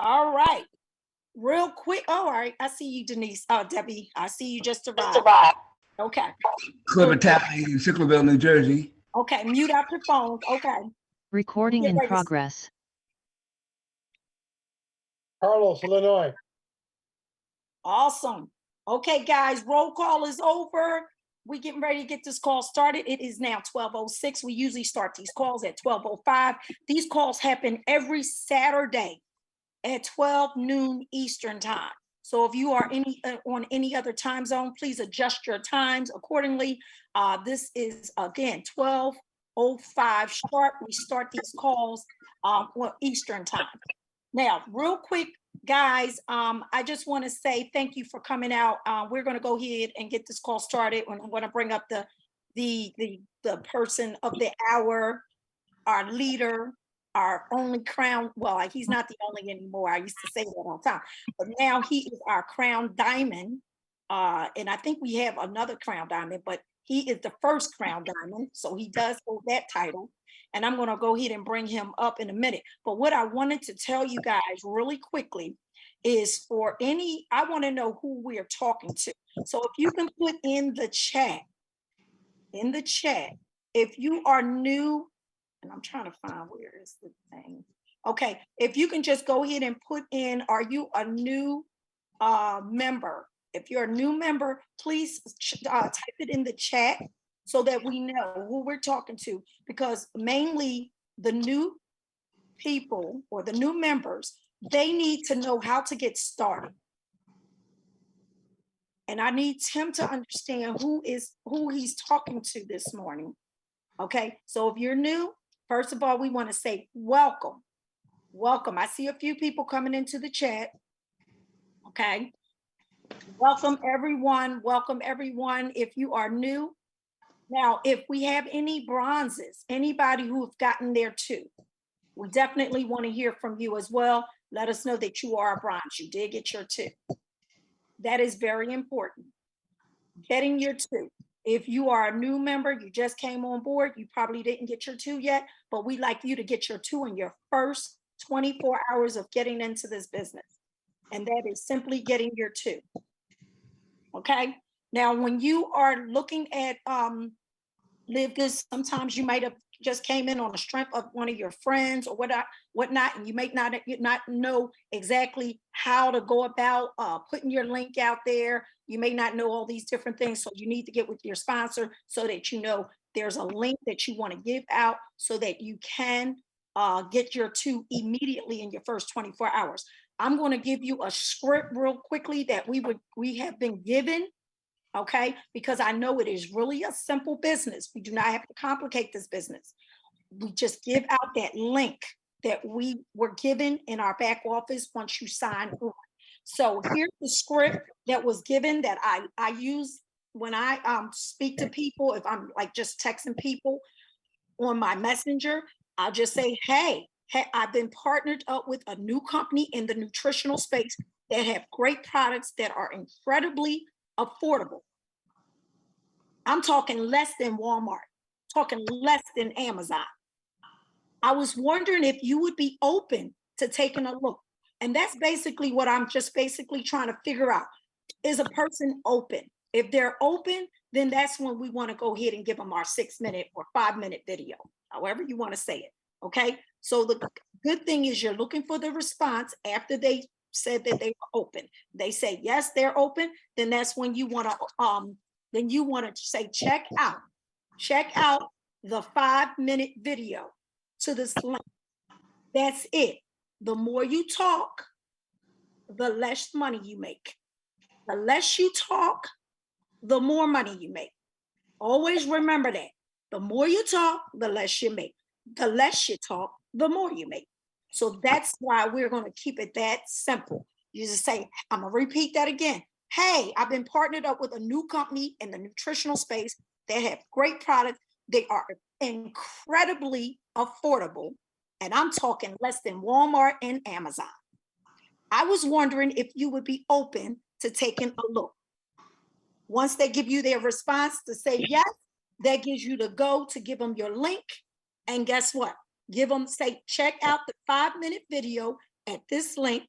All right. Real quick. All right. I see you, Denise. Debbie, I see you just arrived. Okay. Cliff Italian in Sicklerville, New Jersey. Okay. Mute out your phones. Okay. Recording in progress. Carlos, Illinois. Awesome. Okay, guys, roll call is over. We getting ready to get this call started. It is now 12:06. We usually start these calls at 12:05. These calls happen every Saturday at 12 noon Eastern time. So if you are on any other time zone, please adjust your times accordingly. This is, again, 12:05 sharp. We start these calls Eastern time. Now, real quick, guys, I just want to say thank you for coming out. We're going to go ahead and get this call started. And I'm going to bring up the person of the hour, our leader, our only crown. Well, he's not the only anymore. I used to say that all the time, but now he is our crown diamond. And I think we have another crown diamond, but he is the first crown diamond. So he does hold that title. And I'm going to go ahead and bring him up in a minute. But what I wanted to tell you guys really quickly is I want to know who we're talking to. So if you can put in the chat, if you are new, and I'm trying to find where is the thing. Okay, if you can just go ahead and put in, are you a new member? If you're a new member, please type it in the chat so that we know who we're talking to, because mainly the new people or the new members, they need to know how to get started. And I need him to understand who he's talking to this morning. Okay, so if you're new, first of all, we want to say welcome. Welcome. I see a few people coming into the chat. Okay. Welcome, everyone. Welcome, everyone. If you are new. Now, if we have any bronzes, anybody who have gotten there too, we definitely want to hear from you as well. Let us know that you are a bronze. You did get your 2. That is very important. Getting your 2. If you are a new member, you just came on board, you probably didn't get your 2 yet, but we'd like you to get your 2 in your first 24 hours of getting into this business. And that is simply getting your 2. Okay. Now, when you are looking at LiveGood, sometimes you might have just came in on the strength of one of your friends or whatnot, and you may not know exactly how to go about putting your link out there. You may not know all these different things, so you need to get with your sponsor so that you know there's a link that you want to give out so that you can get your 2 immediately in your first 24 hours. I'm going to give you a script real quickly that we have been given. Okay, because I know it is really a simple business. We do not have to complicate this business. We just give out that link that we were given in our back office once you sign on. So here's the script that was given that I use when I speak to people. If I'm like just texting people on my messenger, I'll just say, hey, I've been partnered up with a new company in the nutritional space that have great products that are incredibly affordable. I'm talking less than Walmart, talking less than Amazon. I was wondering if you would be open to taking a look. And that's basically what I'm just basically trying to figure out. Is a person open? If they're open, then that's when we want to go ahead and give them our 6-minute or 5-minute video, however you want to say it. Okay. So the good thing is you're looking for the response after they said that they were open. They say, yes, they're open. Then that's when you want to, say, check out the 5-minute video to this link. That's it. The more you talk, the less money you make. The less you talk, the more money you make. Always remember that. The more you talk, the less you make. The less you talk, the more you make. So that's why we're going to keep it that simple. You just say, I'm going to repeat that again. Hey, I've been partnered up with a new company in the nutritional space. They have great products. They are incredibly affordable. And I'm talking less than Walmart and Amazon. I was wondering if you would be open to taking a look. Once they give you their response to say yes, that gives you the go to give them your link. And guess what? Give them, say, check out the 5-minute video at this link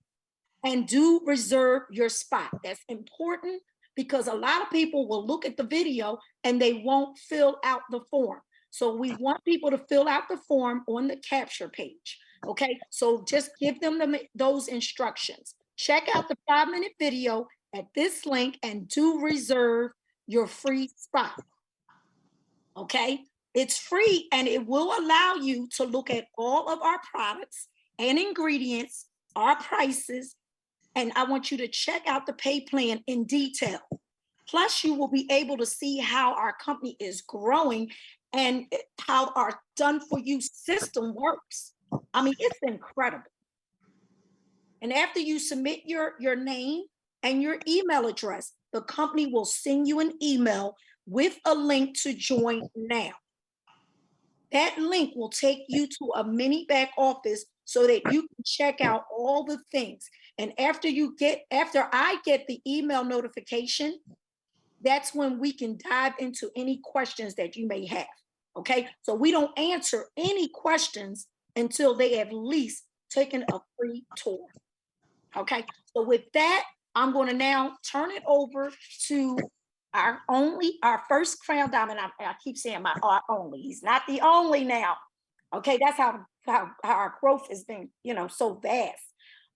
and do reserve your spot. That's important because a lot of people will look at the video and they won't fill out the form. So we want people to fill out the form on the capture page. Okay, so just give them those instructions. Check out the 5-minute video at this link and do reserve your free spot. Okay, it's free and it will allow you to look at all of our products and ingredients, our prices, and I want you to check out the pay plan in detail. Plus, you will be able to see how our company is growing and how our done for you system works. I mean, it's incredible. And after you submit your name and your email address, the company will send you an email with a link to join now. That link will take you to a mini back office so that you can check out all the things. And after I get the email notification, that's when we can dive into any questions that you may have. Okay, so we don't answer any questions until they have at least taken a free tour. Okay, so with that, I'm going to now turn it over to our first Crown Diamond. I keep saying our only. He's not the only now. Okay, that's how our growth has been, so vast.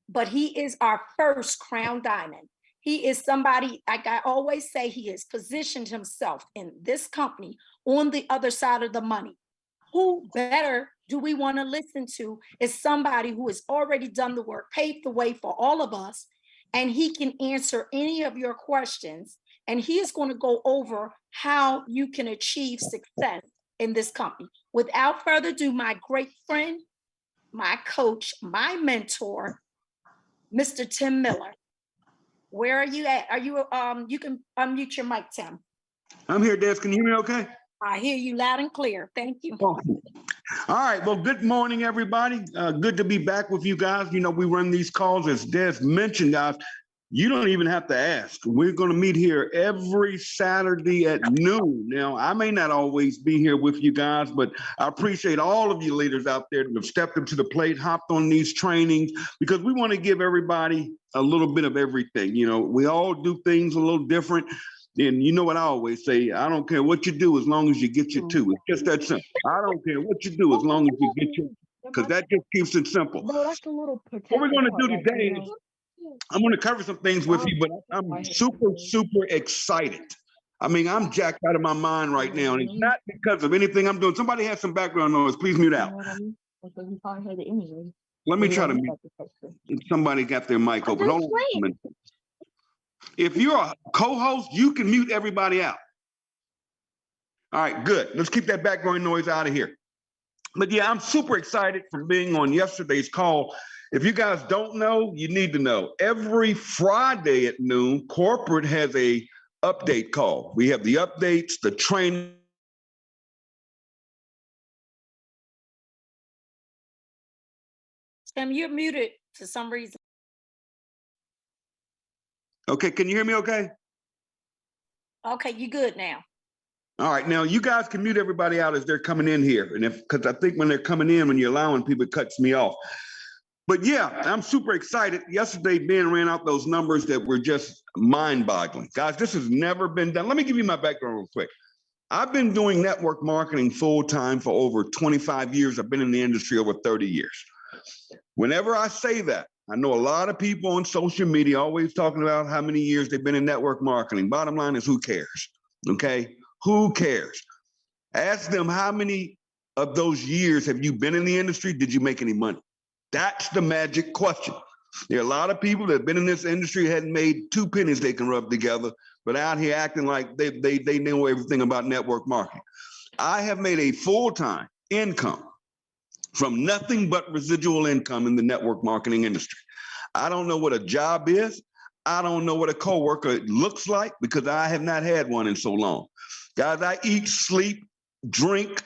But he is our first Crown Diamond. He is somebody, like I always say, he has positioned himself in this company on the other side of the money. Who better do we want to listen to is somebody who has already done the work, paved the way for all of us, and he can answer any of your questions. And he is going to go over how you can achieve success in this company. Without further ado, my great friend, my coach, my mentor, Mr. Tim Miller. Where are you at? Are you, you can unmute your mic, Tim. I'm here, Des. Can you hear me okay? I hear you loud and clear. Thank you. All right. Well, good morning, everybody. Good to be back with you guys. We run these calls, as Des mentioned, guys. You don't even have to ask. We're going to meet here every Saturday at noon. Now, I may not always be here with you guys, but I appreciate all of you leaders out there that have stepped up to the plate, hopped on these trainings, because we want to give everybody a little bit of everything. We all do things a little different. And you know what I always say, I don't care what you do as long as you get your two. It's just that simple. I don't care what you do as long as you get your, because that just keeps it simple. No, that's a little What we're going to do today is I'm going to cover some things with you, but I'm super excited. I mean, I'm jacked out of my mind right now, and it's not because of anything I'm doing. Somebody has some background noise. Please mute out. Let me try to mute. Somebody got their mic open. Hold on a minute. If you're a co-host, you can mute everybody out. All right, good. Let's keep that background noise out of here. But yeah, I'm super excited for being on yesterday's call. If you guys don't know, you need to know. Every Friday at noon, corporate has a update call. We have the updates, the training. Tim, you're muted for some reason. Okay, can you hear me okay? Okay, you good now. All right, now you guys can mute everybody out as they're coming in here. And because I think when they're coming in, when you're allowing people, it cuts me off. But yeah, I'm super excited. Yesterday, Ben ran out those numbers that were just mind-boggling. Guys, this has never been done. Let me give you my background real quick. I've been doing network marketing full-time for over 25 years. I've been in the industry over 30 years. Whenever I say that, I know a lot of people on social media always talking about how many years they've been in network marketing. Bottom line is, who cares? Okay? Who cares? Ask them, how many of those years have you been in the industry? Did you make any money? That's the magic question. There are a lot of people that have been in this industry, hadn't made 2 pennies they can rub together, but out here acting like they know everything about network marketing. I have made a full-time income from nothing but residual income in the network marketing industry. I don't know what a job is. I don't know what a coworker looks like because I have not had one in so long. Guys, I eat, sleep, drink,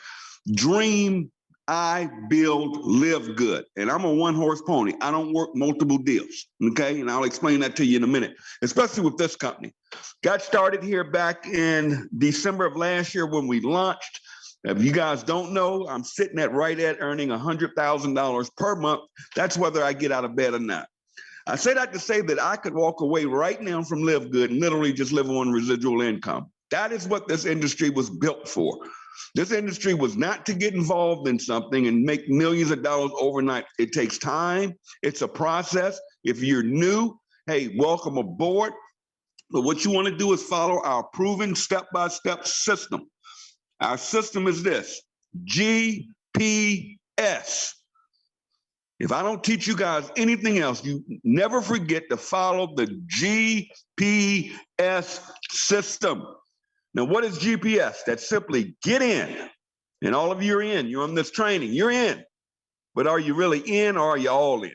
dream, I build, live good. And I'm a one-horse pony. I don't work multiple deals, okay? And I'll explain that to you in a minute, especially with this company. Got started here back in December of last year when we launched. If you guys don't know, I'm sitting at earning $100,000 per month. That's whether I get out of bed or not. I say that to say that I could walk away right now from LiveGood and literally just live on residual income. That is what this industry was built for. This industry was not to get involved in something and make millions of dollars overnight. It takes time. It's a process. If you're new, hey, welcome aboard. But what you want to do is follow our proven step-by-step system. Our system is this: GPS. If I don't teach you guys anything else, you never forget to follow the GPS system. Now, what is GPS? That's simply get in. And all of you are in. You're on this training. You're in. But are you really in, or are you all in?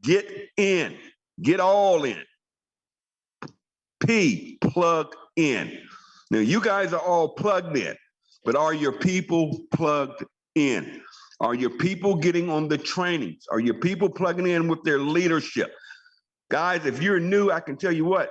Get in. Get all in. P, plug in. Now, you guys are all plugged in, but are your people plugged in? Are your people getting on the trainings? Are your people plugging in with their leadership? Guys, if you're new, I can tell you what,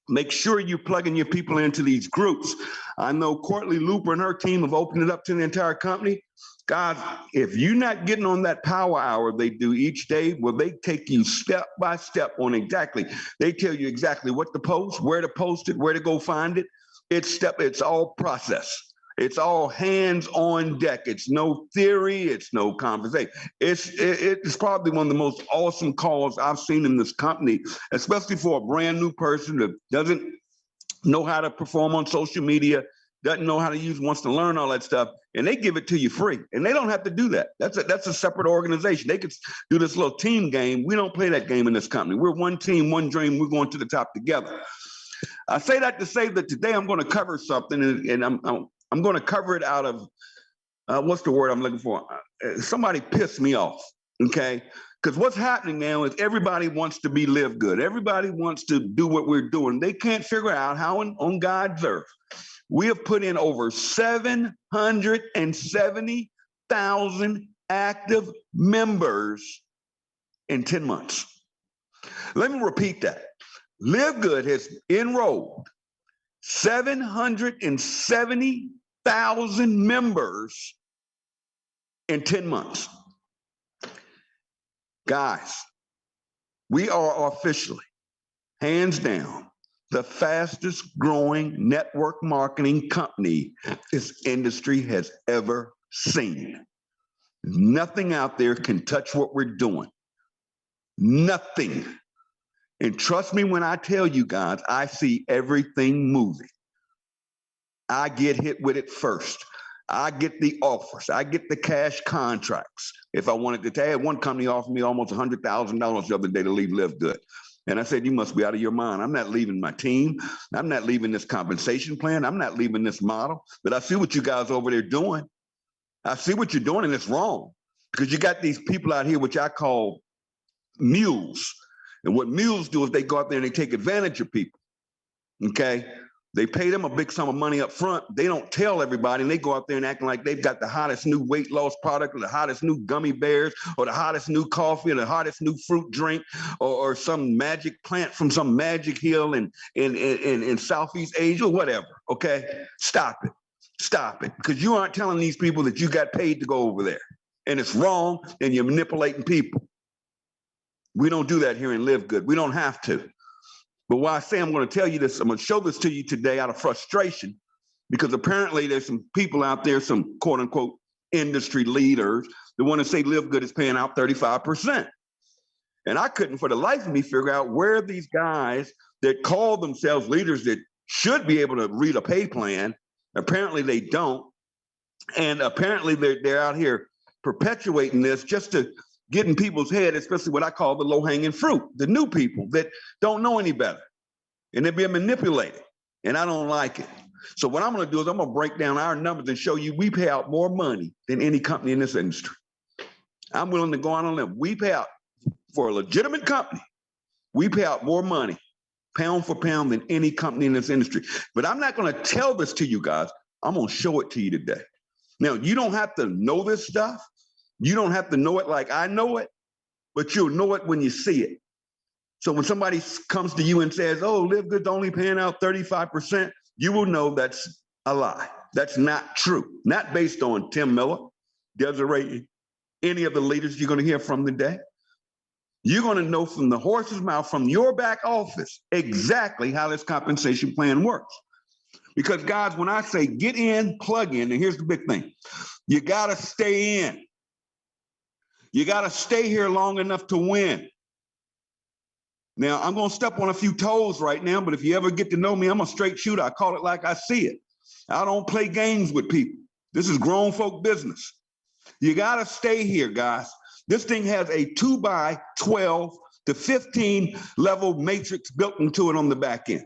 make sure you're plugging your people into these groups. I know Courtney Looper and her team have opened it up to the entire company. Guys, if you're not getting on that power hour they do each day, well, they take you step by step on exactly. They tell you exactly what to post, where to post it, where to go find it. It's all process. It's all hands on deck. It's no theory. It's no conversation. It's probably one of the most awesome calls I've seen in this company, especially for a brand new person that doesn't know how to perform on social media, doesn't know how to use, wants to learn all that stuff, and they give it to you free. And they don't have to do that. That's a separate organization. They could do this little team game. We don't play that game in this company. We're one team, one dream. We're going to the top together. I say that to say that today I'm going to cover something, and I'm going to cover it out of, what's the word I'm looking for? Somebody pissed me off, okay? Because what's happening now is everybody wants to be LiveGood. Everybody wants to do what we're doing. They can't figure out how on God's earth. We have put in over 770,000 active members in 10 months. Let me repeat that. LiveGood has enrolled 770,000 members in 10 months. Guys, we are officially, hands down, the fastest growing network marketing company this industry has ever seen. Nothing out there can touch what we're doing. Nothing. And trust me when I tell you guys, I see everything moving. I get hit with it first. I get the offers. I get the cash contracts. If I wanted to tell you, one company offered me almost $100,000 the other day to leave LiveGood. And I said, you must be out of your mind. I'm not leaving my team. I'm not leaving this compensation plan. I'm not leaving this model. But I see what you guys over there doing. I see what you're doing, and it's wrong. Because you got these people out here, which I call mules. And what mules do is they go out there and they take advantage of people, okay? They pay them a big sum of money up front. They don't tell everybody, and they go out there and acting like they've got the hottest new weight loss product or the hottest new gummy bears or the hottest new coffee or the hottest new fruit drink or some magic plant from some magic hill in Southeast Asia or whatever, okay? Stop it. Stop it. Because you aren't telling these people that you got paid to go over there. And it's wrong, and you're manipulating people. We don't do that here in LiveGood. We don't have to. But why I say I'm going to tell you this, I'm going to show this to you today out of frustration, because apparently there's some people out there, some quote unquote industry leaders, that want to say LiveGood is paying out 35%. And I couldn't for the life of me figure out where these guys that call themselves leaders that should be able to read a pay plan, apparently they don't. And apparently they're out here perpetuating this just to get in people's head, especially what I call the low-hanging fruit, the new people that don't know any better. And they're being manipulated. And I don't like it. So what I'm going to do is I'm going to break down our numbers and show you we pay out more money than any company in this industry. I'm willing to go on a limb. We pay out for a legitimate company. We pay out more money, pound for pound, than any company in this industry. But I'm not going to tell this to you guys. I'm going to show it to you today. Now, you don't have to know this stuff. You don't have to know it like I know it, but you'll know it when you see it. So when somebody comes to you and says, oh, LiveGood's only paying out 35%, you will know that's a lie. That's not true. Not based on Tim Miller, Desiree, any of the leaders you're going to hear from today. You're going to know from the horse's mouth, from your back office, exactly how this compensation plan works. Because guys, when I say get in, plug in, and here's the big thing, you got to stay in. You got to stay here long enough to win. Now, I'm going to step on a few toes right now, but if you ever get to know me, I'm a straight shooter. I call it like I see it. I don't play games with people. This is grown folk business. You got to stay here, guys. This thing has a 2x12 to 15 level matrix built into it on the back end.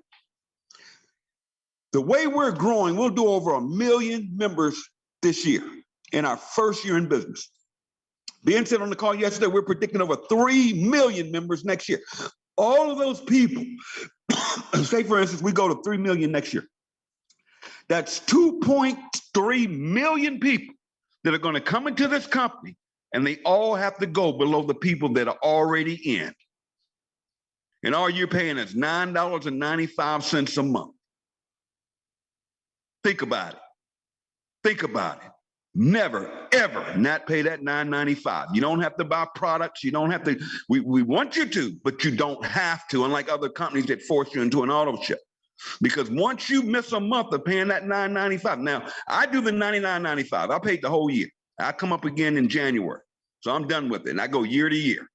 The way we're growing, we'll do over 1 million members this year in our first year in business. Ben said on the call yesterday, we're predicting over 3 million members next year. All of those people, say for instance, we go to 3 million next year. That's 2.3 million people that are going to come into this company, and they all have to go below the people that are already in. And all you're paying is $9.95 a month. Think about it. Think about it. Never, ever not pay that $9.95. You don't have to buy products. You don't have to. We want you to, but you don't have to, unlike other companies that force you into an auto ship. Because once you miss a month of paying that $9.95, now I do the $99.95. I paid the whole year. I come up again in January. So I'm done with it. And I go year to year.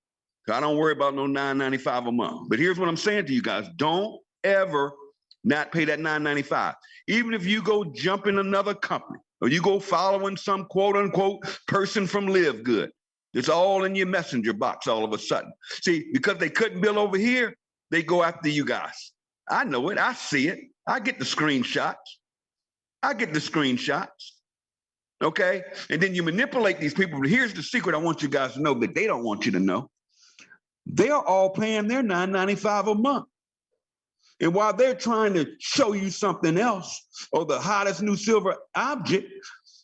So I don't worry about no $9.95 a month. But here's what I'm saying to you guys. Don't ever not pay that $9.95. Even if you go jump in another company, or you go following some quote unquote person from LiveGood. It's all in your messenger box all of a sudden. See, because they couldn't bill over here, they go after you guys. I know it. I see it. I get the screenshots. Okay? And then you manipulate these people. But here's the secret I want you guys to know that they don't want you to know. They're all paying their $9.95 a month. And while they're trying to show you something else, or the hottest new silver object,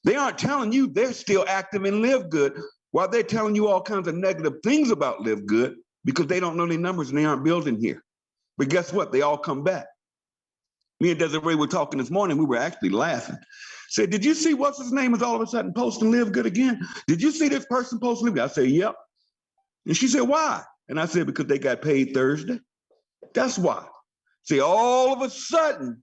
they aren't telling you they're still active in LiveGood, while they're telling you all kinds of negative things about LiveGood because they don't know their numbers and they aren't building here. But guess what? They all come back. Me and Desiree were talking this morning. We were actually laughing. Said, did you see what's his name is all of a sudden posting LiveGood again? Did you see this person posting LiveGood? I said, yep. And she said, why? And I said, because they got paid Thursday. That's why. See, all of a sudden,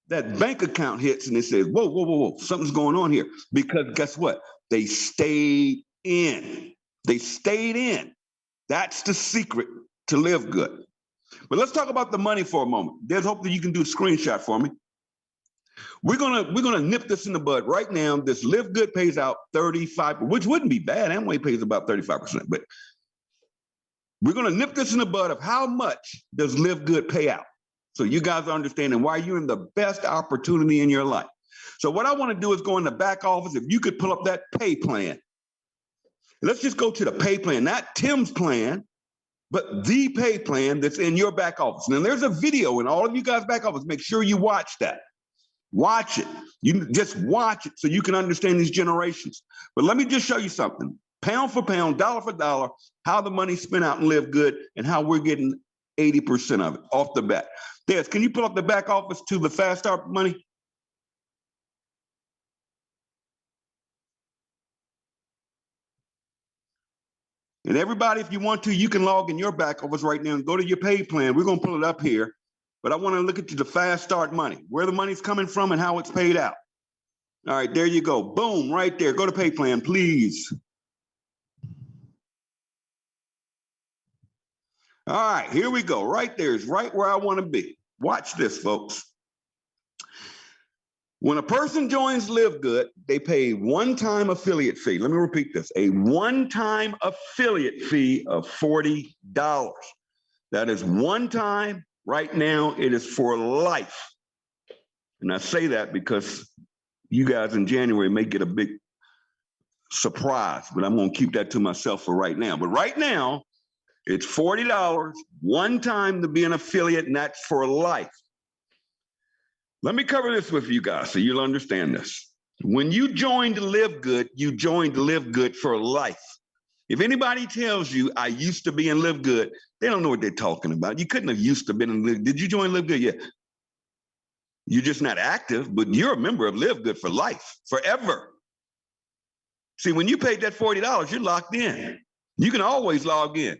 that bank account hits and it says, whoa, whoa, whoa, whoa, something's going on here. Because guess what? They stayed in. They stayed in. That's the secret to LiveGood. But let's talk about the money for a moment. There's hope that you can do a screenshot for me. We're gonna nip this in the bud right now. This LiveGood pays out 35%, which wouldn't be bad. Amway pays about 35%, but we're gonna nip this in the bud of how much does LiveGood pay out. So you guys are understanding why you're in the best opportunity in your life. So what I want to do is go in the back office. If you could pull up that pay plan. Let's just go to the pay plan, not Tim's plan, but the pay plan that's in your back office. Now there's a video in all of you guys' back office. Make sure you watch that. Watch it. You just watch it so you can understand these generations. But let me just show you something. Pound for pound, dollar for dollar, how the money's spent out and LiveGood and how we're getting 80% of it off the bat. Des, can you pull up the back office to the Fast Start money? And everybody, if you want to, you can log in your back office right now and go to your pay plan. We're going to pull it up here. But I want to look at the Fast Start money, where the money's coming from and how it's paid out. All right, there you go. Boom, right there. Go to pay plan, please. All right, here we go. Right there is right where I want to be. Watch this, folks. When a person joins LiveGood, they pay a one-time affiliate fee. Let me repeat this. A one-time affiliate fee of $40. That is one time. Right now, it is for life. And I say that because you guys in January may get a big surprise, but I'm going to keep that to myself for right now. But right now, it's $40, one time to be an affiliate, and that's for life. Let me cover this with you guys so you'll understand this. When you joined LiveGood, you joined LiveGood for life. If anybody tells you, I used to be in LiveGood, they don't know what they're talking about. You couldn't have used to been in LiveGood. Did you join LiveGood? Yeah. You're just not active, but you're a member of LiveGood for life, forever. See, when you paid that $40, you're locked in. You can always log in.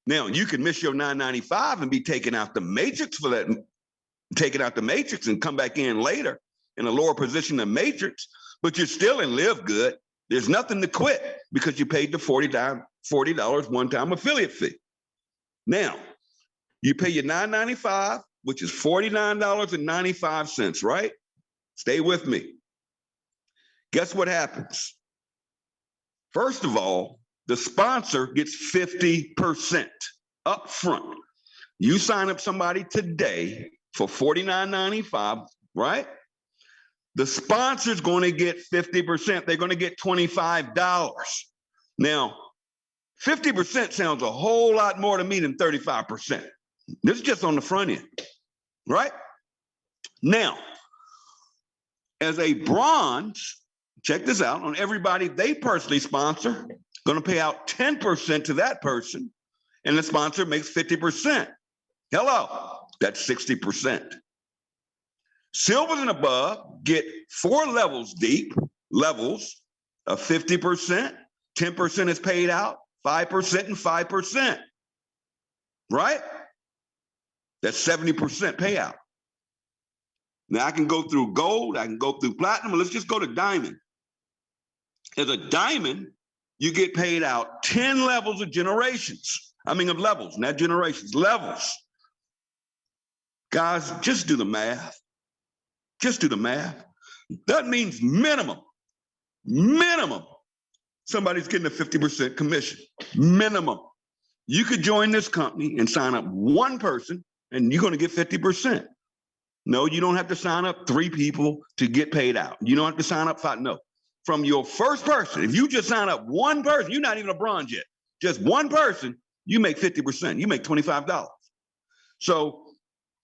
Now, you can miss your 995 and be taken out the matrix for that, taken out the matrix and come back in later in a lower position than matrix, but you're still in LiveGood. There's nothing to quit because you paid the $40 one-time affiliate fee. Now, you pay your $9.95, which is $49.95, right? Stay with me. Guess what happens? First of all, the sponsor gets 50% up front. You sign up somebody today for $49.95, right? The sponsor's going to get 50%. They're going to get $25. Now, 50% sounds a whole lot more to me than 35%. This is just on the front end, right? Now, as a bronze, check this out, on everybody they personally sponsor, going to pay out 10% to that person, and the sponsor makes 50%. Hello, that's 60%. Silvers and above get 4 levels deep, levels of 50%, 10% is paid out, 5% and 5%, right? That's 70% payout. Now I can go through gold, I can go through platinum, but let's just go to diamond. As a diamond, you get paid out 10 levels of generations. I mean of levels, not generations, levels. Guys, just do the math. Just do the math. That means minimum, somebody's getting a 50% commission, minimum. You could join this company and sign up one person and you're going to get 50%. No, you don't have to sign up 3 people to get paid out. You don't have to sign up 5, no. From your first person, if you just sign up one person, you're not even a bronze yet, just one person, you make 50%, you make $25. So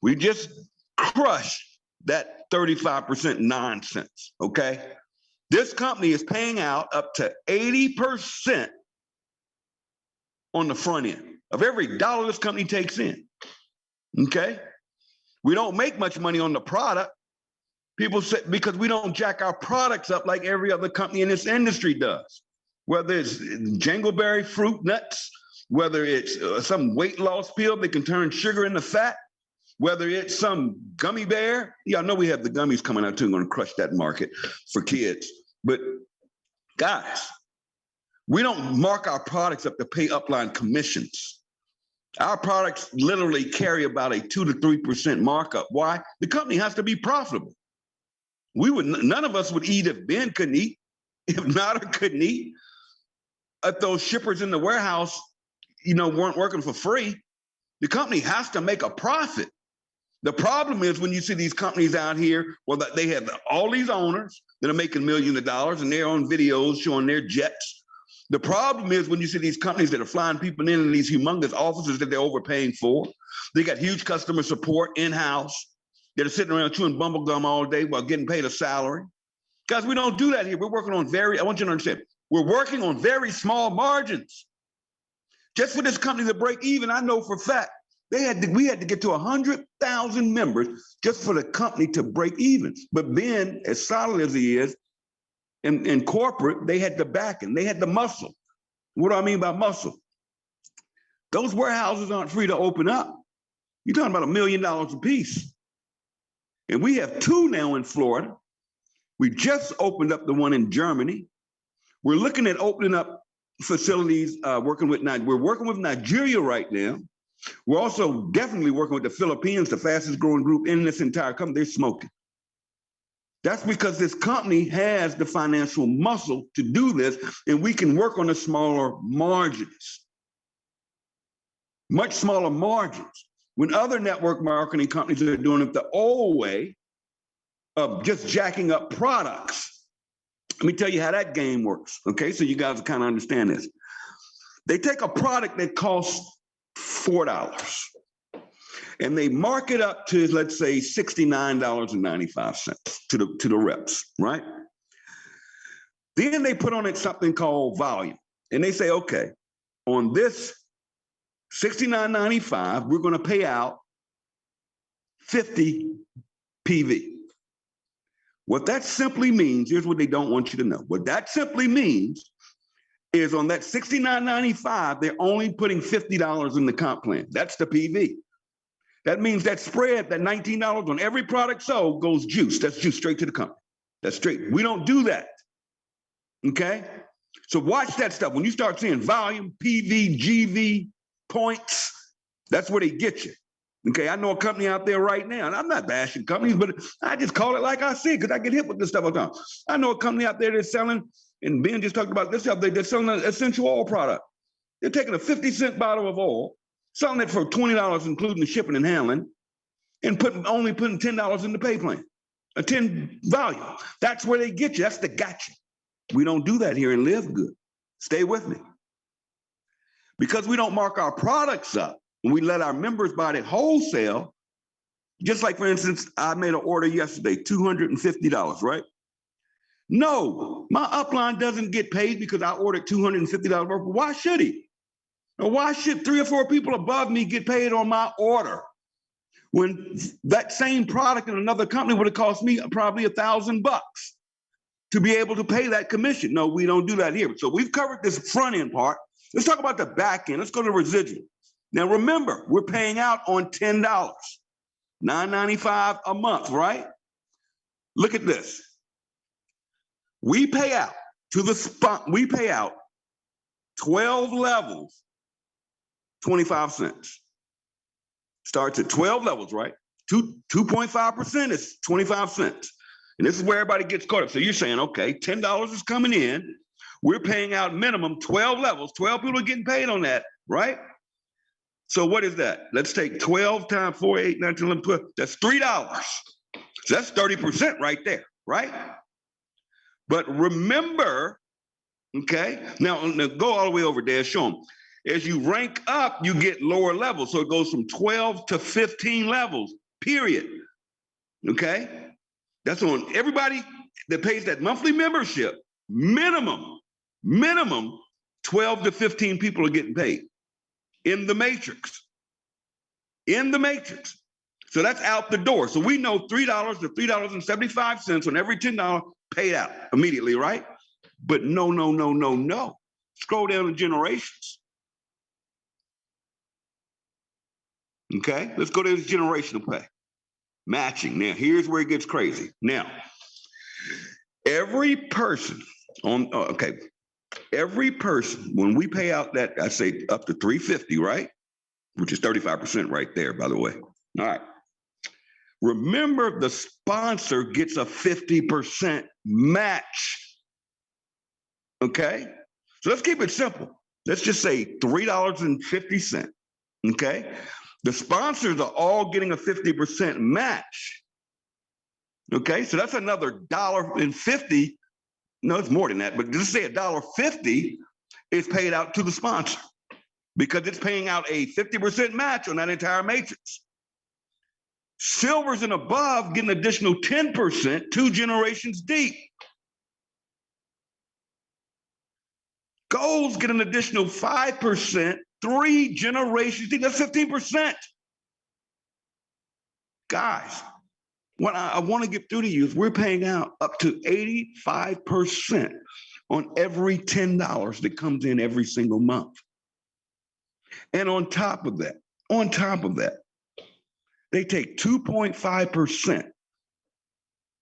we just crushed that 35% nonsense, okay? This company is paying out up to 80% on the front end of every dollar this company takes in, okay? We don't make much money on the product. People say, because we don't jack our products up like every other company in this industry does. Whether it's jangleberry fruit nuts, whether it's some weight loss pill that can turn sugar into fat, whether it's some gummy bear. Y'all know we have the gummies coming out too, going to crush that market for kids. But guys, we don't mark our products up to pay upline commissions. Our products literally carry about a 2 to 3% markup. Why? The company has to be profitable. None of us would eat if Ben couldn't eat, if Nada couldn't eat, if those shippers in the warehouse, weren't working for free. The company has to make a profit. The problem is when you see these companies out here, well, they have all these owners that are making millions of dollars and they're on videos showing their jets. The problem is when you see these companies that are flying people in these humongous offices that they're overpaying for. They got huge customer support in-house. That are sitting around chewing bumble gum all day while getting paid a salary. Guys, we don't do that here. We're working on I want you to understand, we're working on very small margins. Just for this company to break even, I know for a fact, we had to get to 100,000 members just for the company to break even. But Ben, as solid as he is, in corporate, they had the backing, they had the muscle. What do I mean by muscle? Those warehouses aren't free to open up. You're talking about $1 million a piece. And we have 2 now in Florida. We just opened up the one in Germany. We're looking at opening up facilities, we're working with Nigeria right now. We're also definitely working with the Philippines, the fastest growing group in this entire company. They're smoking. That's because this company has the financial muscle to do this, and we can work on the smaller margins, much smaller margins. When other network marketing companies are doing it the old way of just jacking up products, let me tell you how that game works, okay? So you guys kind of understand this. They take a product that costs $4 and they mark it up to, let's say, $69.95 to the reps, right? Then they put on it something called volume. And they say, okay, on this $69.95, we're going to pay out 50 PV. What that simply means, here's what they don't want you to know. What that simply means is on that $69.95, they're only putting $50 in the comp plan. That's the PV. That means that spread, that $19 on every product sold goes juice. That's juice straight to the company. That's straight. We don't do that. Okay? So watch that stuff. When you start seeing volume, PV, GV, points, that's where they get you. Okay, I know a company out there right now, and I'm not bashing companies, but I just call it like I see it because I get hit with this stuff all the time. I know a company out there that's selling, and Ben just talked about this stuff, they're selling an essential oil product. They're taking a 50-cent bottle of oil, selling it for $20, including the shipping and handling, and only putting $10 in the pay plan, a 10 value. That's where they get you. That's the gotcha. We don't do that here in LiveGood. Stay with me. Because we don't mark our products up, and we let our members buy it wholesale, just like, for instance, I made an order yesterday, $250, right? No, my upline doesn't get paid because I ordered $250 worth. Why should he? Or why should 3 or 4 people above me get paid on my order when that same product in another company would have cost me probably $1,000 to be able to pay that commission? No, we don't do that here. So we've covered this front end part. Let's talk about the back end. Let's go to residual. Now, remember, we're paying out on $10, $9.95 a month, right? Look at this. We pay out to the spot. We pay out 12 levels, 25 cents. Starts at 12 levels, right? 2.5% is 25 cents. And this is where everybody gets caught up. So you're saying, okay, $10 is coming in. We're paying out minimum 12 levels. 12 people are getting paid on that, right? So what is that? Let's take 12 times 4, 8, 9, 10, 11, 12. That's $3. So that's 30% right there, right? But remember, okay, now go all the way over there, show them. As you rank up, you get lower levels. So it goes from 12 to 15 levels, period. Okay? That's on everybody that pays that monthly membership, minimum 12 to 15 people are getting paid in the matrix. In the matrix. So that's out the door. So we know $3 to $3.75 on every $10 paid out immediately, right? But no. Scroll down to generations. Okay, let's go to this generational pay. Matching. Now, here's where it gets crazy. Now, every person, when we pay out that, I say up to $350, right? Which is 35% right there, by the way. All right. Remember, the sponsor gets a 50% match. Okay? So let's keep it simple. Let's just say $3.50. Okay? The sponsors are all getting a 50% match. Okay? So that's another $1.50. No, it's more than that, but just say $1.50 is paid out to the sponsor because it's paying out a 50% match on that entire matrix. Silvers and above get an additional 10%, 2 generations deep. Golds get an additional 5%, 3 generations deep. That's 15%. Guys, what I want to get through to you is we're paying out up to 85% on every $10 that comes in every single month. And on top of that, they take 2.5%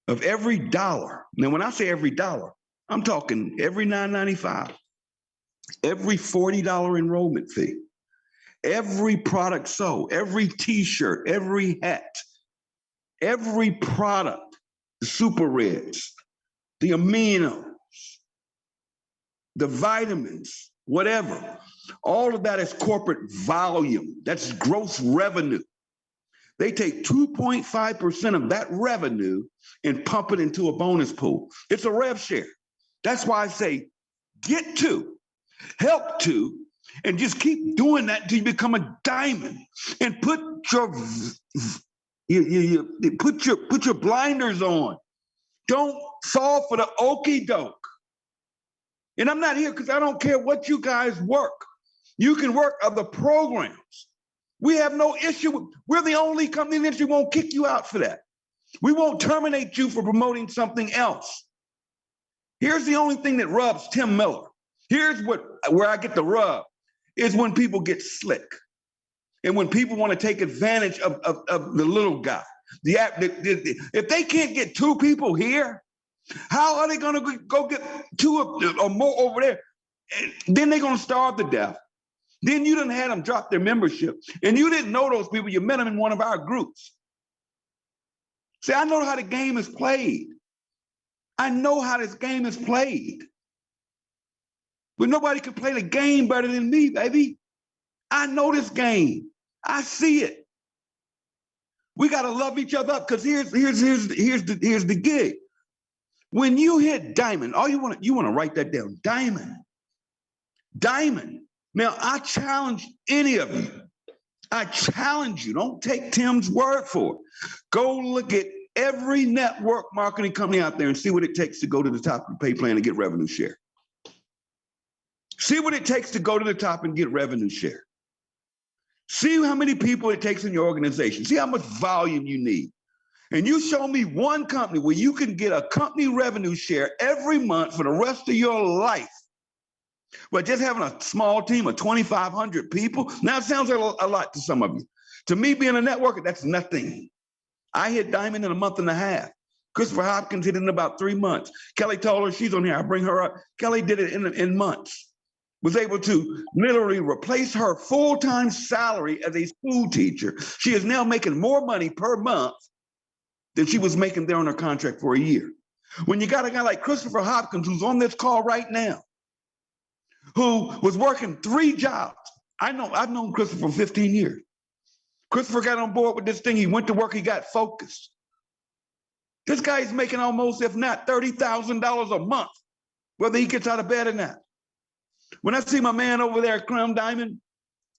of every dollar. Now, when I say every dollar, I'm talking every $9.95, every $40 enrollment fee, every product sold, every t-shirt, every hat, every product, the super reds, the aminos, the vitamins, whatever. All of that is corporate volume. That's gross revenue. They take 2.5% of that revenue and pump it into a bonus pool. It's a rev share. That's why I say get to, help to, and just keep doing that until you become a diamond and put your blinders on. Don't fall for the okie doke. And I'm not here because I don't care what you guys work. You can work other programs. We have no issue. We're the only company in the industry won't kick you out for that. We won't terminate you for promoting something else. Here's the only thing that rubs Tim Miller. Here's where I get the rub, is when people get slick. And when people want to take advantage of the little guy. If they can't get two people here, how are they going to go get two or more over there? And then they're going to starve to death. Then you didn't have them drop their membership. And you didn't know those people. You met them in one of our groups. See, I know how the game is played. I know how this game is played. But nobody can play the game better than me, baby. I know this game. I see it. We got to love each other up, because here's the gig. When you hit diamond, all you want to write that down. Diamond. Diamond. Now, I challenge any of you. I challenge you. Don't take Tim's word for it. Go look at every network marketing company out there and see what it takes to go to the top of the pay plan and get revenue share. See what it takes to go to the top and get revenue share. See how many people it takes in your organization. See how much volume you need. And you show me one company where you can get a company revenue share every month for the rest of your life. But just having a small team of 2,500 people, now it sounds like a lot to some of you. To me, being a networker, that's nothing. I hit diamond in a month and a half. Christopher Hopkins hit it in about 3 months. Kelly told her, she's on here, I bring her up. Kelly did it in months. Was able to literally replace her full-time salary as a school teacher. She is now making more money per month than she was making there on her contract for a year. When you got a guy like Christopher Hopkins, who's on this call right now, who was working 3 jobs. I've known Christopher for 15 years. Christopher got on board with this thing. He went to work, he got focused. This guy is making almost, if not $30,000 a month, whether he gets out of bed or not. When I see my man over there at Crown Diamond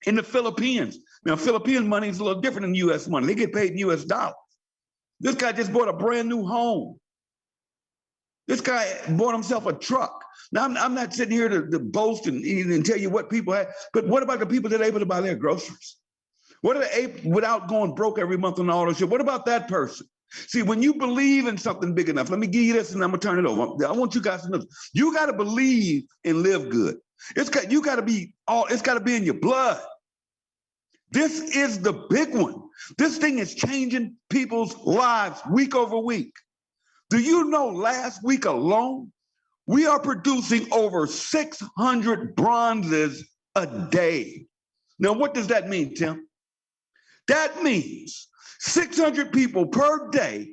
in the Philippines, now Philippine money is a little different than US money. They get paid in US dollars. This guy just bought a brand new home. This guy bought himself a truck. Now, I'm not sitting here to boast and tell you what people have, but what about the people that are able to buy their groceries? What are they able, without going broke every month on the auto ship? What about that person? See, when you believe in something big enough, let me give you this and I'm gonna turn it over. I want you guys to know, you gotta believe and live good. It's got to be in your blood. This is the big one. This thing is changing people's lives week over week. Do you know last week alone, we are producing over 600 bronzes a day. Now, what does that mean, Tim? That means 600 people per day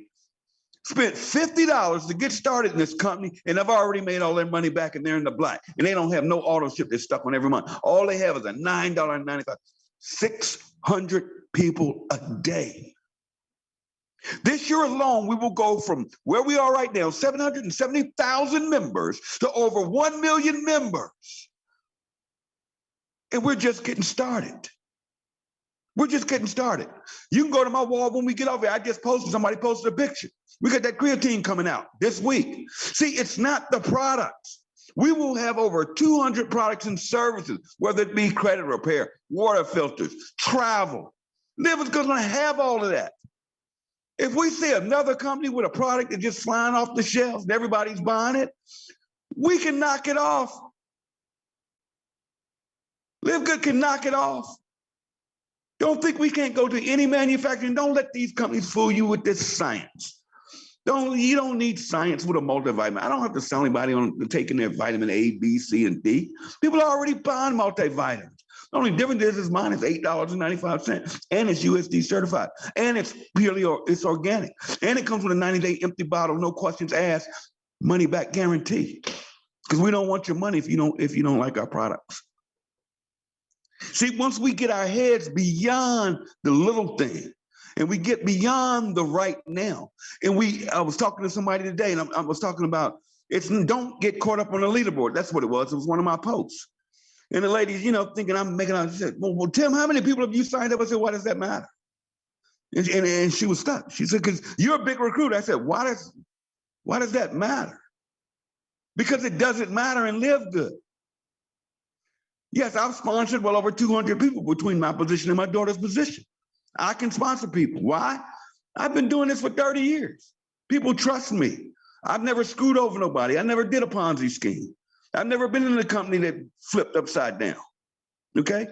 spent $50 to get started in this company, and they've already made all their money back, and they're in the black. And they don't have no auto ship they're stuck on every month. All they have is a $9.95. 600 people a day. This year alone, we will go from where we are right now, 770,000 members, to over 1 million members. And we're just getting started. We're just getting started. You can go to my wall when we get over here. I just posted, somebody posted a picture. We got that creatine coming out this week. See, it's not the products. We will have over 200 products and services, whether it be credit repair, water filters, travel. Liver's going to have all of that. If we see another company with a product that's just flying off the shelves and everybody's buying it, we can knock it off. LiveGood can knock it off. Don't think we can't go to any manufacturer. Don't let these companies fool you with this science. You don't need science with a multivitamin. I don't have to sell anybody on taking their vitamin A, B, C, and D. People are already buying multivitamins. The only difference is mine is $8.95, and it's USD certified, and it's it's organic, and it comes with a 90-day empty bottle, no questions asked, money back guarantee. Because we don't want your money if you don't like our products. See, once we get our heads beyond the little thing, and we get beyond the right now, and I was talking to somebody today, and I was talking about don't get caught up on the leaderboard. That's what it was. It was one of my posts. And the lady's, thinking I'm making out, she said, well, Tim, how many people have you signed up? I said, why does that matter? And she was stuck. She said, because you're a big recruiter. I said, why does that matter? Because it doesn't matter in LiveGood. Yes, I've sponsored well over 200 people between my position and my daughter's position. I can sponsor people. Why? I've been doing this for 30 years. People trust me. I've never screwed over nobody. I never did a Ponzi scheme. I've never been in a company that flipped upside down. Okay?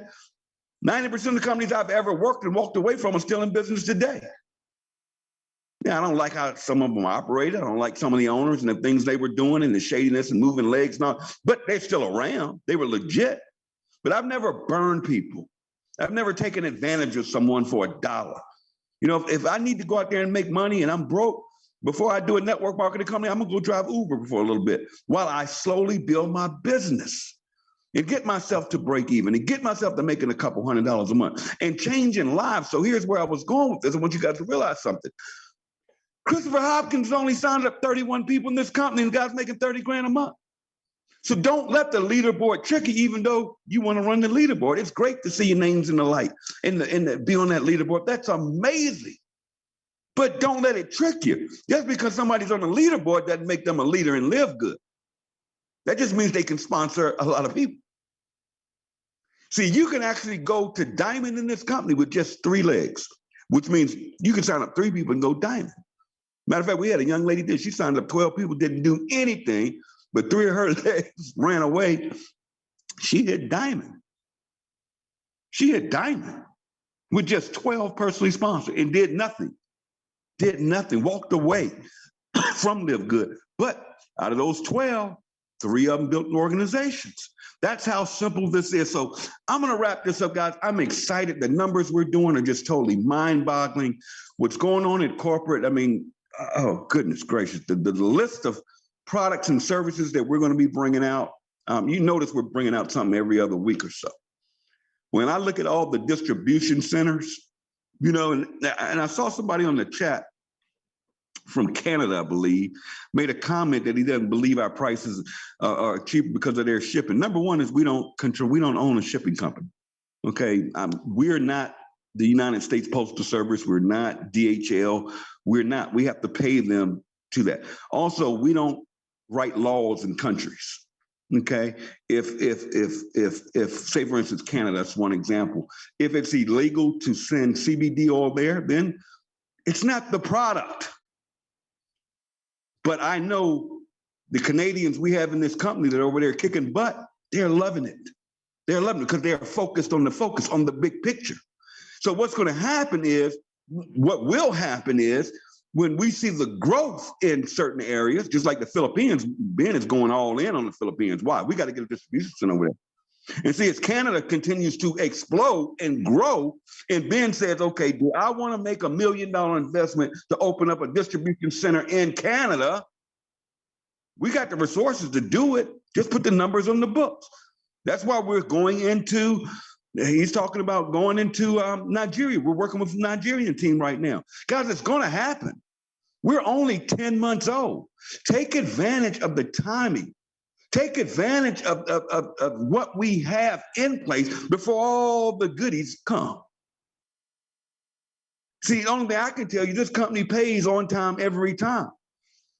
90% of the companies I've ever worked and walked away from are still in business today. Yeah, I don't like how some of them operate. I don't like some of the owners and the things they were doing and the shadiness and moving legs and all, but they're still around. They were legit. But I've never burned people. I've never taken advantage of someone for $1. You know, if I need to go out there and make money and I'm broke, before I do a network marketing company, I'm gonna go drive Uber for a little bit while I slowly build my business and get myself to break even and get myself to making a couple $100s a month and changing lives. So here's where I was going with this. I want you guys to realize something. Christopher Hopkins only signed up 31 people in this company and the guy's making 30 grand a month. So don't let the leaderboard trick you, even though you want to run the leaderboard. It's great to see your names in the light and be on that leaderboard. That's amazing. But don't let it trick you. Just because somebody's on the leaderboard doesn't make them a leader and live good. That just means they can sponsor a lot of people. See, you can actually go to diamond in this company with just 3 legs, which means you can sign up 3 people and go diamond. Matter of fact, we had a young lady that she signed up 12 people, didn't do anything, but 3 of her legs ran away. She hit diamond. She hit diamond with just 12 personally sponsored and did nothing, walked away from LiveGood. But out of those 12, 3 of them built organizations. That's how simple this is. So I'm going to wrap this up, guys. I'm excited. The numbers we're doing are just totally mind-boggling. What's going on in corporate, I mean, oh, goodness gracious. The list of products and services that we're going to be bringing out, you notice we're bringing out something every other week or so. When I look at all the distribution centers, you know, and I saw somebody on the chat from Canada, I believe, made a comment that he doesn't believe our prices are cheap because of their shipping. Number one is we don't own a shipping company. Okay, we're not the United States Postal Service. We're not DHL. We have to pay them to that. Also, we don't write laws in countries. Okay, if say for instance Canada, that's one example. If it's illegal to send CBD oil there, then it's not the product. But I know the Canadians we have in this company that are over there kicking butt, they're loving it. They're loving it because they're focused on the big picture. So what will happen is when we see the growth in certain areas, just like the Philippines, Ben is going all in on the Philippines. Why? We got to get a distribution center over there. And see, as Canada continues to explode and grow, and Ben says, okay, do I want to make $1 million investment to open up a distribution center in Canada? We got the resources to do it. Just put the numbers on the books. That's why we're going into, he's talking about going into Nigeria. We're working with a Nigerian team right now. Guys, it's going to happen. We're only 10 months old. Take advantage of the timing. Take advantage of what we have in place before all the goodies come. See, the only thing I can tell you, this company pays on time every time.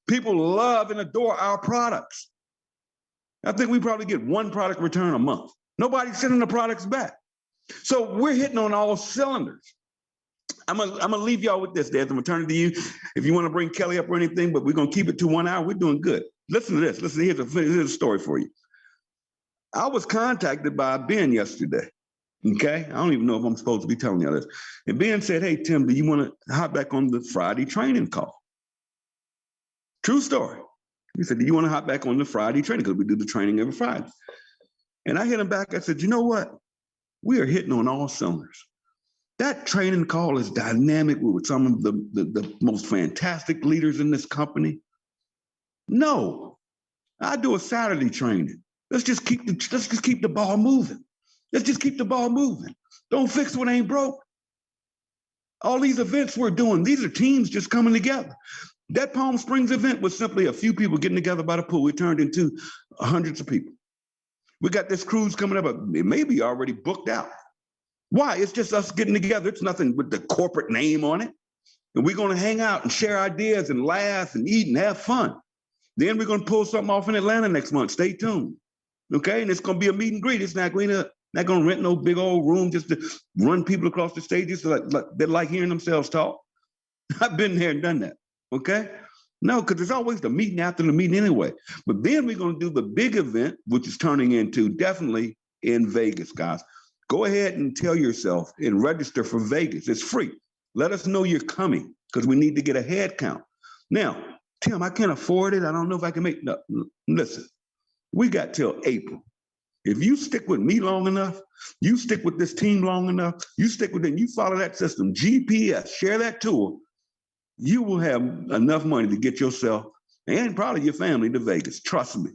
People love and adore our products. I think we probably get 1 product return a month. Nobody's sending the products back. So we're hitting on all cylinders. I'm gonna leave y'all with this, Dad. I'm gonna turn it to you if you want to bring Kelly up or anything, but we're gonna keep it to 1 hour. We're doing good. Listen to this. Listen, here's a story for you. I was contacted by Ben yesterday. Okay, I don't even know if I'm supposed to be telling you this. And Ben said, "Hey Tim, do you want to hop back on the Friday training call?" True story. He said, "Do you want to hop back on the Friday training? Because we do the training every Friday." And I hit him back. I said, "You know what? We are hitting on all cylinders. That training call is dynamic with some of the most fantastic leaders in this company. No, I do a Saturday training. Let's just keep the ball moving. Let's just keep the ball moving. Don't fix what ain't broke. All these events we're doing, these are teams just coming together. That Palm Springs event was simply a few people getting together by the pool. It turned into hundreds of people. We got this cruise coming up. It may be already booked out. Why? It's just us getting together. It's nothing with the corporate name on it. And we're going to hang out and share ideas and laugh and eat and have fun. Then we're going to pull something off in Atlanta next month. Stay tuned. Okay? And it's going to be a meet and greet. It's not going to rent no big old room just to run people across the stages that like hearing themselves talk. I've been there and done that. Okay? No, because there's always the meeting after the meeting anyway. But then we're going to do the big event, which is turning into definitely in Vegas, guys. Go ahead and tell yourself and register for Vegas. It's free. Let us know you're coming because we need to get a head count. Now, Tim, I can't afford it. I don't know if I can make. No, listen, we got till April. If you stick with me long enough, you stick with this team long enough, you stick with it, and you follow that system, GPS, share that tool, you will have enough money to get yourself and probably your family to Vegas. Trust me.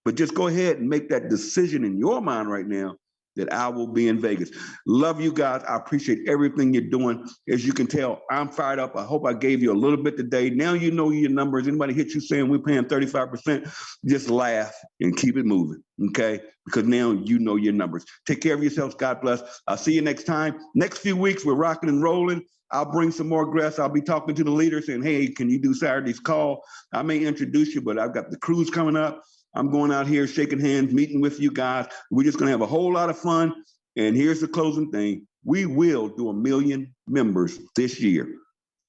But just go ahead and make that decision in your mind right now that I will be in Vegas. Love you guys. I appreciate everything you're doing. As you can tell, I'm fired up. I hope I gave you a little bit today. Now you know your numbers. Anybody hit you saying we're paying 35%, just laugh and keep it moving, okay? Because now you know your numbers. Take care of yourselves. God bless. I'll see you next time. Next few weeks, we're rocking and rolling. I'll bring some more guests. I'll be talking to the leaders saying, hey, can you do Saturday's call? I may introduce you, but I've got the cruise coming up. I'm going out here, shaking hands, meeting with you guys. We're just going to have a whole lot of fun. And here's the closing thing. We will do 1 million members this year,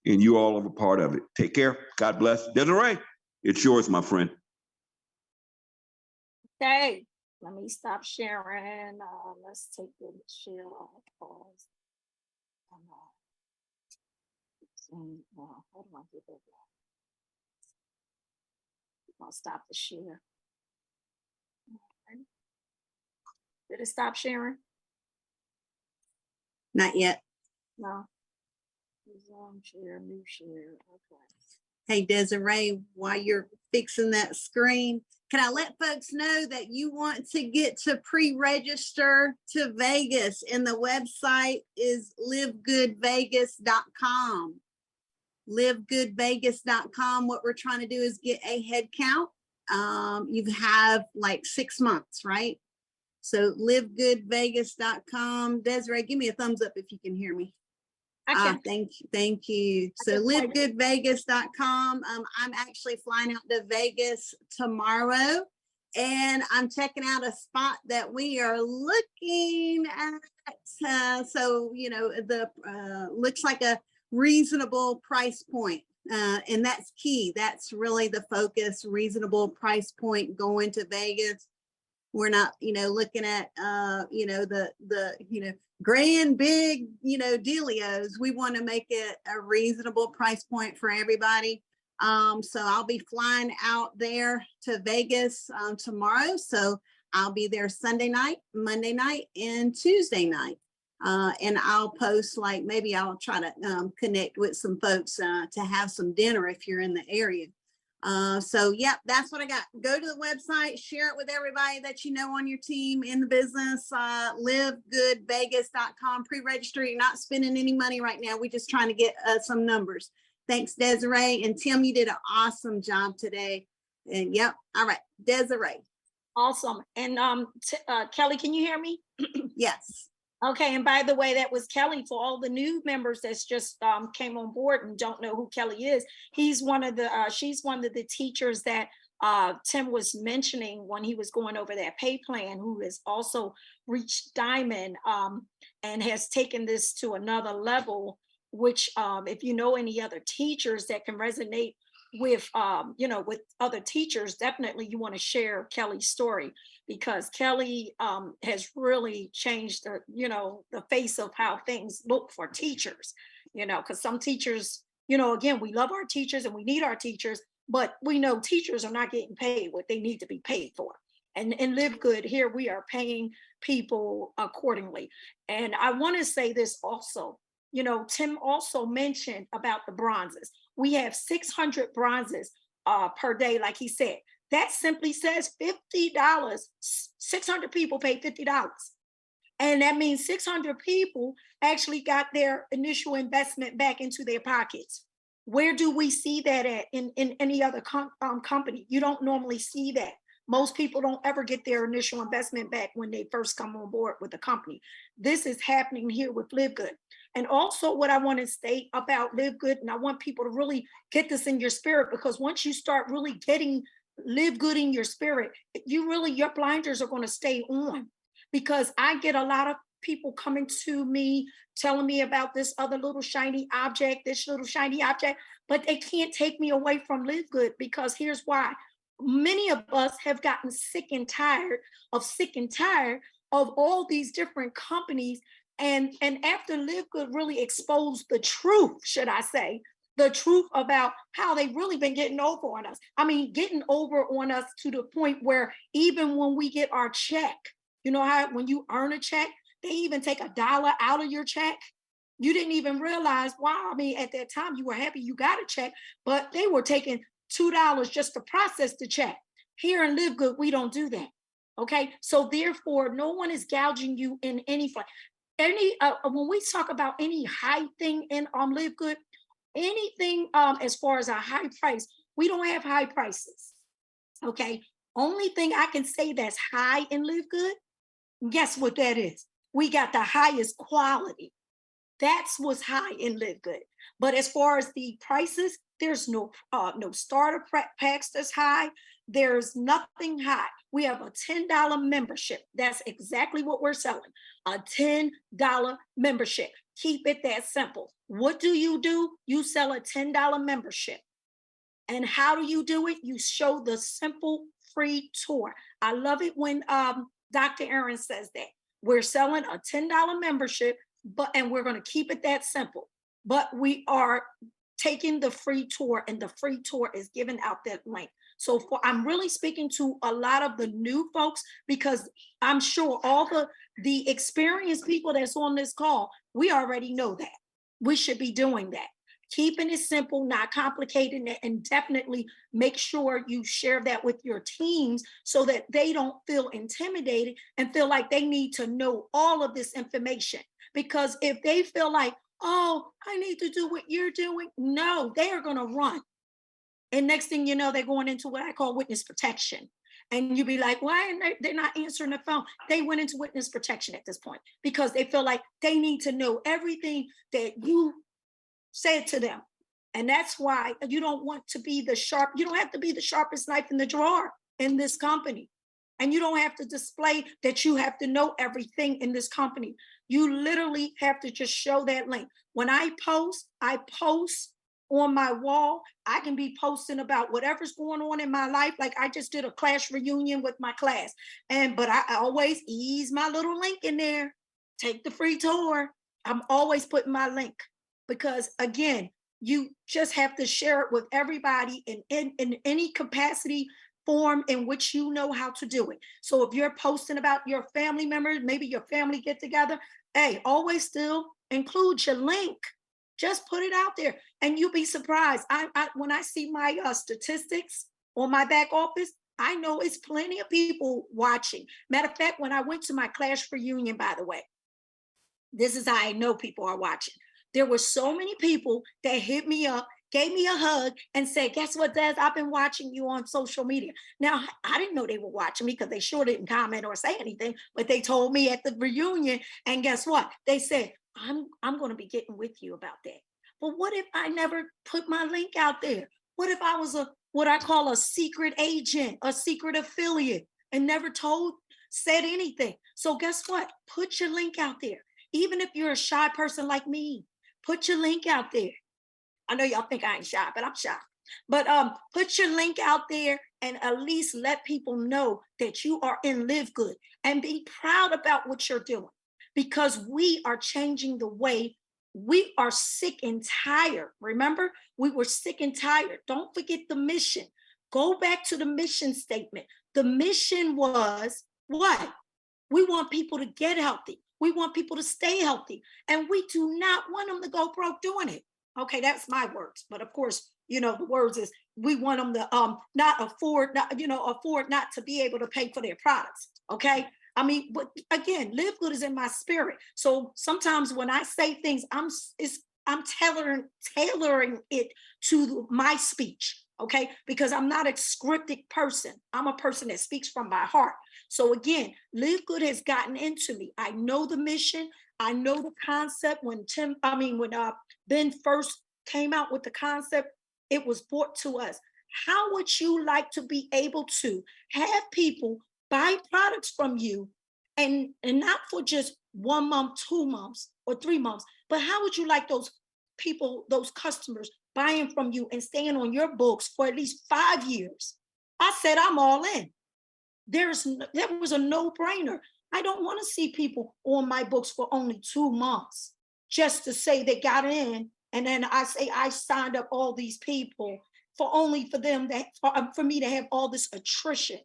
and you all are a part of it. Take care. God bless. Desiree, it's yours, my friend. Okay, let me stop sharing. Let's take the share off. Pause. How do I get that back? I'll stop the share. Did it stop sharing? Not yet. No. Share, new share. Okay. Hey, Desiree, while you're fixing that screen, can I let folks know that you want to get to pre-register to Vegas, and the website is livegoodvegas.com. livegoodvegas.com. What we're trying to do is get a head count. You have like 6 months, right? So livegoodvegas.com. Desiree, give me a thumbs up if you can hear me. Thank you. So livegoodvegas.com. I'm actually flying out to Vegas tomorrow, and I'm checking out a spot that we are looking at. So, you know, the looks like a reasonable price point. And that's key. That's really the focus, reasonable price point going to Vegas. We're not, you know, looking at, you know, the grand, big, you know, dealios. We want to make it a reasonable price point for everybody. So I'll be flying out there to Vegas tomorrow. So I'll be there Sunday night, Monday night, and Tuesday night. And I'll post, like, maybe I'll try to connect with some folks to have some dinner if you're in the area. So yeah, that's what I got. Go to the website, share it with everybody that you know on your team in the business. Livegoodvegas.com. Pre-register. You're not spending any money right now. We're just trying to get some numbers. Thanks, Desiree. And Tim, you did an awesome job today. And yep. All right, Desiree. Awesome. And Kelly, can you hear me? Yes. Okay, and by the way, that was Kelly. For all the new members that's just came on board and don't know who Kelly is, she's one of the teachers that Tim was mentioning when he was going over that pay plan, who has also reached Diamond and has taken this to another level, which if you know any other teachers that can resonate with, you know, with other teachers, definitely you want to share Kelly's story, because Kelly has really changed the, you know, the face of how things look for teachers, you know, because some teachers, you know, again, we love our teachers and we need our teachers, but we know teachers are not getting paid what they need to be paid for. And in LiveGood here, we are paying people accordingly. And I want to say this also, you know, Tim also mentioned about the bronzes. We have 600 bronzes per day, like he said. That simply says $50. 600 people pay $50. And that means 600 people actually got their initial investment back into their pockets. Where do we see that at in any other company? You don't normally see that. Most people don't ever get their initial investment back when they first come on board with the company. This is happening here with LiveGood. And also what I want to state about LiveGood, and I want people to really get this in your spirit, because once you start really getting LiveGood in your spirit, your blinders are going to stay on, because I get a lot of people coming to me, telling me about this other little shiny object, this little shiny object, but they can't take me away from Live Good, because here's why. Many of us have gotten sick and tired of all these different companies. And after Live Good really exposed the truth, should I say, the truth about how they've really been getting over on us. I mean, getting over on us to the point where even when we get our check, you know how when you earn a check, they even take $1 out of your check. You didn't even realize, wow, I mean, at that time you were happy you got a check, but they were taking $2 just to process the check. Here in Live Good, we don't do that. Okay, so therefore, no one is gouging you in any way. When we talk about any high thing in Live Good, anything as far as a high price, we don't have high prices. Okay, only thing I can say that's high in Live Good, guess what that is? We got the highest quality. That's what's high in Live Good. But as far as the prices, there's no starter packs that's high. There's nothing high. We have a $10 membership. That's exactly what we're selling. A $10 membership. Keep it that simple. What do? You sell a $10 membership. And how do you do it? You show the simple free tour. I love it when Dr. Aaron says that. We're selling a $10 membership, and we're going to keep it that simple. But we are taking the free tour, and the free tour is giving out that link. So I'm really speaking to a lot of the new folks, because I'm sure all the experienced people that's on this call, we already know that. We should be doing that. Keeping it simple, not complicating it, and definitely make sure you share that with your teams so that they don't feel intimidated and feel like they need to know all of this information. Because if they feel like, oh, I need to do what you're doing, no, they are going to run. And next thing you know, they're going into what I call witness protection. And you be like, why are they're not answering the phone? They went into witness protection at this point because they feel like they need to know everything that you said to them. And that's why you don't want to be you don't have to be the sharpest knife in the drawer in this company. And you don't have to display that you have to know everything in this company. You literally have to just show that link. When I post on my wall. I can be posting about whatever's going on in my life. Like I just did a class reunion with my class. But I always ease my little link in there. Take the free tour. I'm always putting my link because again, you just have to share it with everybody in any capacity form in which you know how to do it. So if you're posting about your family members, maybe your family get together, hey, always still include your link. Just put it out there and you'll be surprised. When I see my statistics on my back office, I know it's plenty of people watching. Matter of fact, when I went to my class reunion, by the way, this is how I know people are watching. There were so many people that hit me up, gave me a hug and said, guess what, Des? I've been watching you on social media. Now, I didn't know they were watching me because they sure didn't comment or say anything, but they told me at the reunion. And guess what? They said, I'm going to be getting with you about that. But what if I never put my link out there? What if I was what I call a secret agent, a secret affiliate, and never said anything? So guess what? Put your link out there. Even if you're a shy person like me, put your link out there. I know y'all think I ain't shy, but I'm shy. But put your link out there and at least let people know that you are in Live Good and be proud about what you're doing. Because we are changing the way we are sick and tired. Remember, we were sick and tired. Don't forget the mission. Go back to the mission statement. The mission was what? We want people to get healthy. We want people to stay healthy. And we do not want them to go broke doing it. Okay, that's my words. But of course, the words is we want them to afford not to be able to pay for their products. Okay. I mean, but again, Live Good is in my spirit. So sometimes when I say things, I'm tailoring it to my speech, okay? Because I'm not a scripted person. I'm a person that speaks from my heart. So again, Live Good has gotten into me. I know the mission. I know the concept. When Ben first came out with the concept, it was brought to us. How would you like to be able to have people buy products from you and not for just 1 month, 2 months, or 3 months, but how would you like those people, those customers buying from you and staying on your books for at least 5 years? I said, I'm all in. That was a no-brainer. I don't want to see people on my books for only 2 months just to say they got in, and then I say I signed up all these people for them for me to have all this attrition,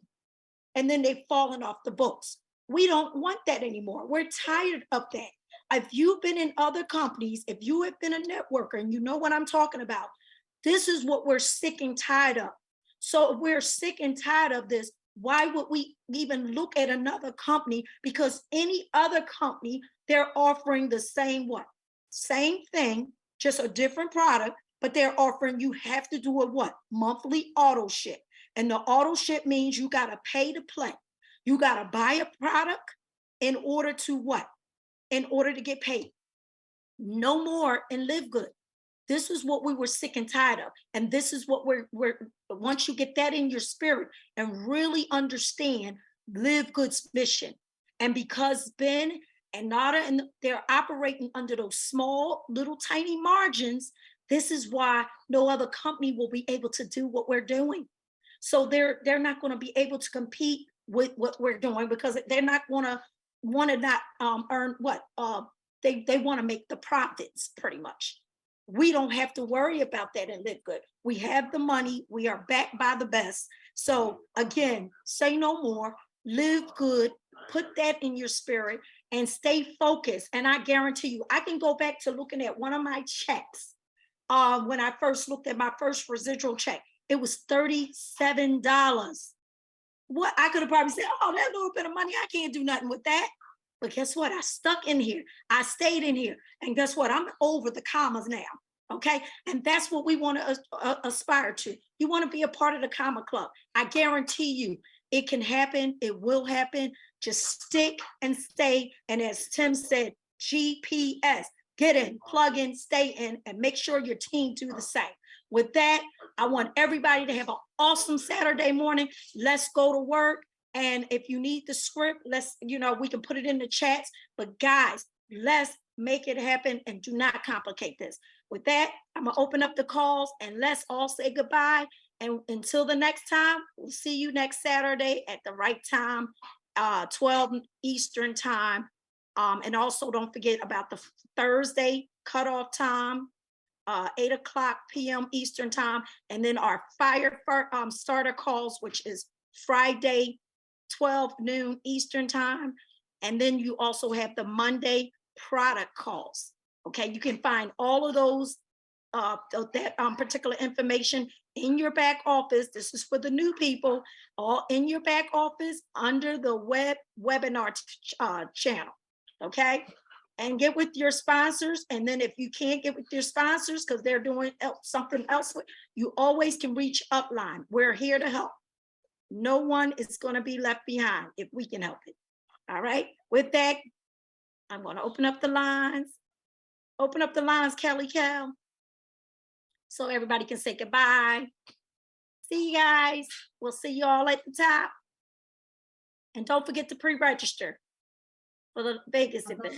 and then they've fallen off the books. We don't want that anymore. We're tired of that. If you've been in other companies, if you have been a networker and you know what I'm talking about, this is what we're sick and tired of. So if we're sick and tired of this, why would we even look at another company? Because any other company, they're offering the same what? Same thing, just a different product, but they're offering you have to do a what? Monthly auto ship. And the auto ship means you got to pay to play. You got to buy a product in order to what? In order to get paid. No more in LiveGood. This is what we were sick and tired of. And this is what we're once you get that in your spirit and really understand LiveGood's mission. And because Ben and Nada, and they're operating under those small, little tiny margins, this is why no other company will be able to do what we're doing. So they're not going to be able to compete with what we're doing, because they're not going to want to not earn what they want to make the profits pretty much. We don't have to worry about that in LiveGood. We have the money. We are backed by the best. So again, say no more. LiveGood. Put that in your spirit and stay focused. And I guarantee you, I can go back to looking at one of my checks. When I first looked at my first residual check, it was $37. What I could have probably said, oh, that little bit of money, I can't do nothing with that. But guess what? I stuck in here. I stayed in here. And guess what? I'm over the commas now. Okay. And that's what we want to aspire to. You want to be a part of the comma club. I guarantee you it can happen. It will happen. Just stick and stay. And as Tim said, GPS, get in, plug in, stay in, and make sure your team do the same. With that, I want everybody to have an awesome Saturday morning. Let's go to work. And if you need the script, we can put it in the chats. But guys, let's make it happen and do not complicate this. With that, I'm gonna open up the calls and let's all say goodbye. And until the next time, we'll see you next Saturday at the right time, 12 Eastern time. And also don't forget about the Thursday cutoff time, 8 o'clock p.m. Eastern time. And then our fire starter calls, which is Friday, 12 noon Eastern time. And then you also have the Monday product calls. Okay, you can find all of those, that particular information in your back office. This is for the new people, all in your back office under the webinar channel. Okay, and get with your sponsors. And then if you can't get with your sponsors because they're doing something else, you always can reach Upline. We're here to help. No one is going to be left behind if we can help it. All right. With that, I'm going to open up the lines. Open up the lines, Kelly Cal, so everybody can say goodbye. See you guys. We'll see you all at the top. And don't forget to pre-register for the Vegas event.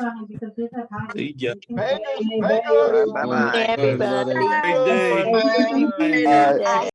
See ya. Vegas. Bye-bye. Everybody. Great day. Bye.